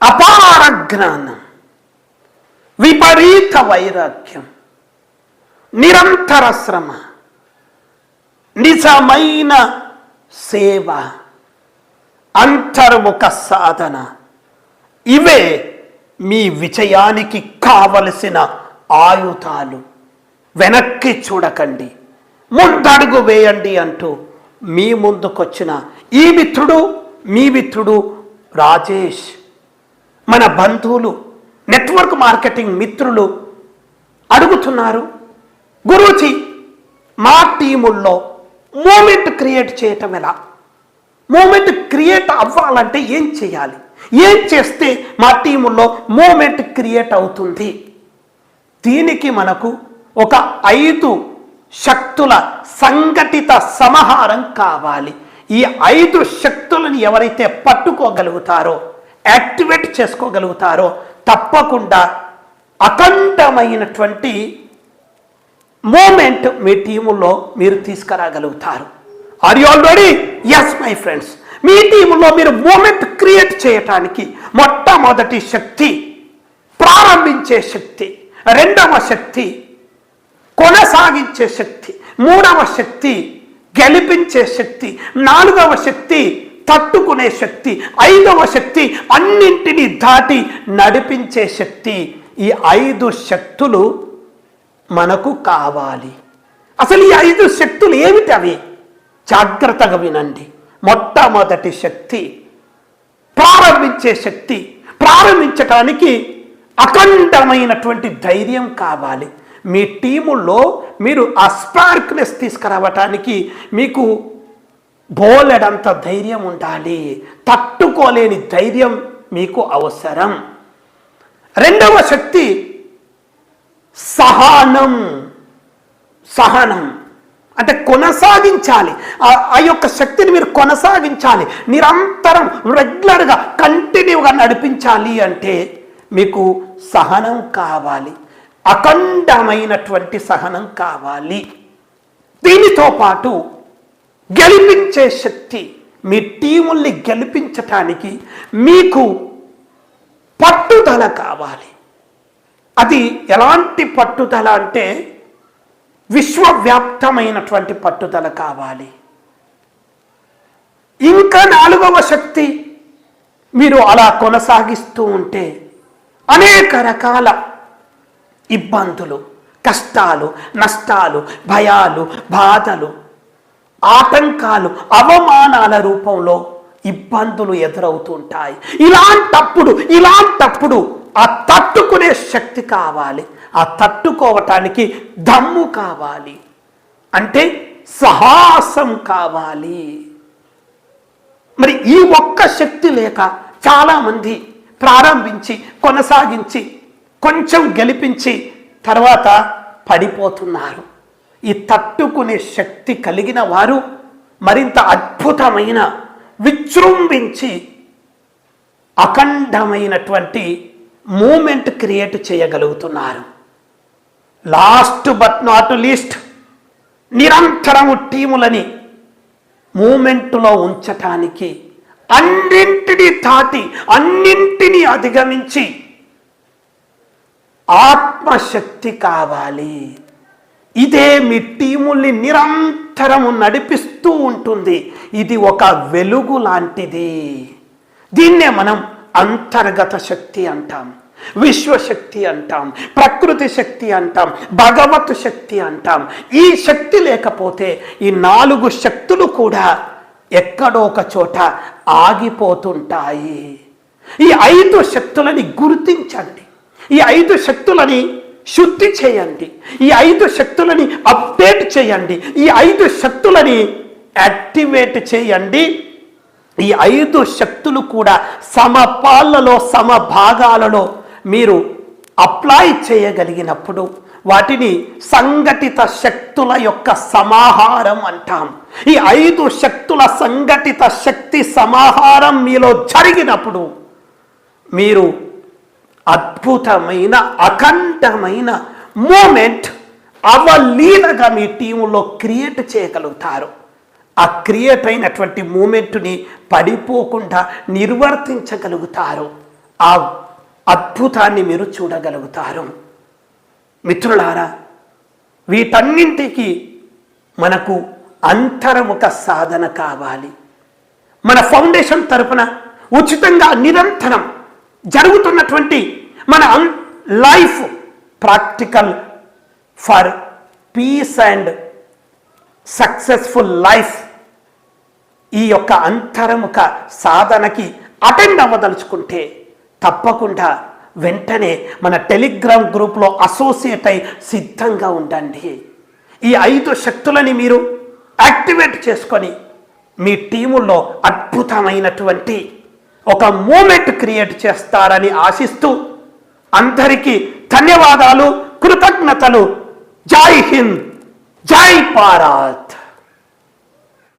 అపార జ్ఞానం, విపరీత వైరాగ్యం, నిరంతర శ్రమ, నిజమైన సేవ, అంతర్ముఖ సాధన, ఇవే మీ విజయానికి కావలసిన ఆయుధాలు. వెనక్కి చూడకండి, ముందడుగు వేయండి అంటూ మీ ముందుకొచ్చిన ఈ మిత్రుడు, మీ మిత్రుడు రాజేష్. మన బంధువులు, నెట్వర్క్ మార్కెటింగ్ మిత్రులు అడుగుతున్నారు, గురూజీ మా టీముల్లో మూమెంట్ క్రియేట్ చేయటం ఎలా? మూమెంట్ క్రియేట్ అవ్వాలంటే ఏం చేయాలి? ఏం చేస్తే మా టీముల్లో మూమెంట్ క్రియేట్ అవుతుంది? దీనికి మనకు ఒక 5 శక్తుల సంఘటిత సమాహారం కావాలి. ఈ 5 శక్తులను ఎవరైతే పట్టుకోగలుగుతారో, యాక్టివేట్ చేసుకోగలుగుతారో తప్పకుండా అఖండమైనటువంటి మూమెంట్ మీ టీములో మీరు తీసుకురాగలుగుతారు. Are you all ready? Yes my friends. మీ టీములో మీరు మూమెంట్ క్రియేట్ చేయటానికి మొట్టమొదటి శక్తి ప్రారంభించే శక్తి, రెండవ శక్తి కొనసాగించే శక్తి, మూడవ శక్తి గెలిపించే శక్తి, నాలుగవ శక్తి తట్టుకునే శక్తి, ఐదవ శక్తి అన్నింటినీ దాటి నడిపించే శక్తి. ఈ 5 శక్తులు మనకు కావాలి. అసలు ఈ 5 శక్తులు ఏమిటి? అవి జాగ్రత్తగా వినండి. మొట్టమొదటి శక్తి ప్రారంభించే శక్తి. ప్రారంభించటానికి అఖండమైనటువంటి ధైర్యం కావాలి. మీ టీముల్లో మీరు ఆ స్పార్క్నెస్ తీసుకురావటానికి మీకు బోలెడంత ధైర్యం ఉండాలి. తట్టుకోలేని ధైర్యం మీకు అవసరం. రెండవ శక్తి సహనం. సహనం అంటే కొనసాగించాలి. ఆ యొక్క శక్తిని మీరు కొనసాగించాలి. నిరంతరం రెగ్యులర్గా కంటిన్యూగా నడిపించాలి అంటే మీకు సహనం కావాలి. అఖండమైనటువంటి సహనం కావాలి. దీనితో పాటు గెలిపించే శక్తి. మీ టీముల్ని గెలిపించటానికి మీకు పట్టుదల కావాలి. అది ఎలాంటి పట్టుదల అంటే విశ్వవ్యాప్తమైనటువంటి పట్టుదల కావాలి. ఇంకా 4వ శక్తి, మీరు అలా కొనసాగిస్తూ ఉంటే అనేక రకాల ఇబ్బందులు, కష్టాలు, నష్టాలు, భయాలు, బాధలు, ఆటంకాలు, అవమానాల రూపంలో ఇబ్బందులు ఎదురవుతుంటాయి. ఇలాంటప్పుడు ఆ తట్టుకునే శక్తి కావాలి. ఆ తట్టుకోవటానికి దమ్ము కావాలి. అంటే సాహసం కావాలి. మరి ఈ ఒక్క శక్తి లేక చాలామంది ప్రారంభించి కొనసాగించి కొంచెం గెలిపించి తర్వాత పడిపోతున్నారు. ఈ తట్టుకునే శక్తి కలిగిన వారు మరింత అద్భుతమైన, విజృంభించి అఖండమైనటువంటి మూమెంట్ క్రియేట్ చేయగలుగుతున్నారు. లాస్ట్ బట్ నాట్ లీస్ట్, నిరంతరము టీములని మూమెంట్లో ఉంచటానికి అన్నింటినీ దాటి, అన్నింటినీ అధిగమించి ఆత్మశక్తి కావాలి. ఇదే మీ టీముల్ని నిరంతరము నడిపిస్తూ ఉంటుంది. ఇది ఒక వెలుగు లాంటిది. దీన్నే మనం అంతర్గత శక్తి అంటాం, విశ్వశక్తి అంటాం, ప్రకృతి శక్తి అంటాం, భగవత్ శక్తి అంటాం. ఈ శక్తి లేకపోతే ఈ 4 శక్తులు కూడా ఎక్కడో ఒక చోట ఆగిపోతుంటాయి. ఈ 5 శక్తులని గుర్తించండి. ఈ 5 శక్తులని శుద్ధి చేయండి. ఈ 5 శక్తులని అప్డేట్ చేయండి. ఈ 5 శక్తులని యాక్టివేట్ చేయండి. ఈ 5 శక్తులు కూడా సమపాళ్లలో, సమభాగాలలో మీరు అప్లై చేయగలిగినప్పుడు వాటిని సంఘటిత శక్తుల యొక్క సమాహారం అంటాం. ఈ 5 శక్తుల సంఘటిత శక్తి సమాహారం మీలో జరిగినప్పుడు మీరు అద్భుతమైన, అఖండమైన మూమెంట్ అవలీలగా మీ టీములో క్రియేట్ చేయగలుగుతారు. ఆ క్రియేట్ అయినటువంటి మూమెంట్ని పడిపోకుండా నిర్వర్తించగలుగుతారు. ఆ అద్భుతాన్ని మీరు చూడగలుగుతారు. మిత్రులారా, వీటన్నింటికి మనకు అంతర్ముఖ సాధన కావాలి. మన ఫౌండేషన్ తరపున ఉచితంగా నిరంతరం జరుగుతున్నటువంటి మన life practical for piece and successful life, ఈ యొక్క అంతర్ముఖ సాధనకి అటెండ్ అవ్వదలుచుకుంటే తప్పకుండా వెంటనే మన టెలిగ్రామ్ గ్రూప్లో అసోసియేట్ అయి సిద్ధంగా ఉండండి. ఈ 5 శక్తులని మీరు యాక్టివేట్ చేసుకొని మీ టీముల్లో అద్భుతమైనటువంటి ఒక మూమెంట్ క్రియేట్ చేస్తారని ఆశిస్తూ అందరికీ ధన్యవాదాలు, కృతజ్ఞతలు. జై హింద్, జై భారత్.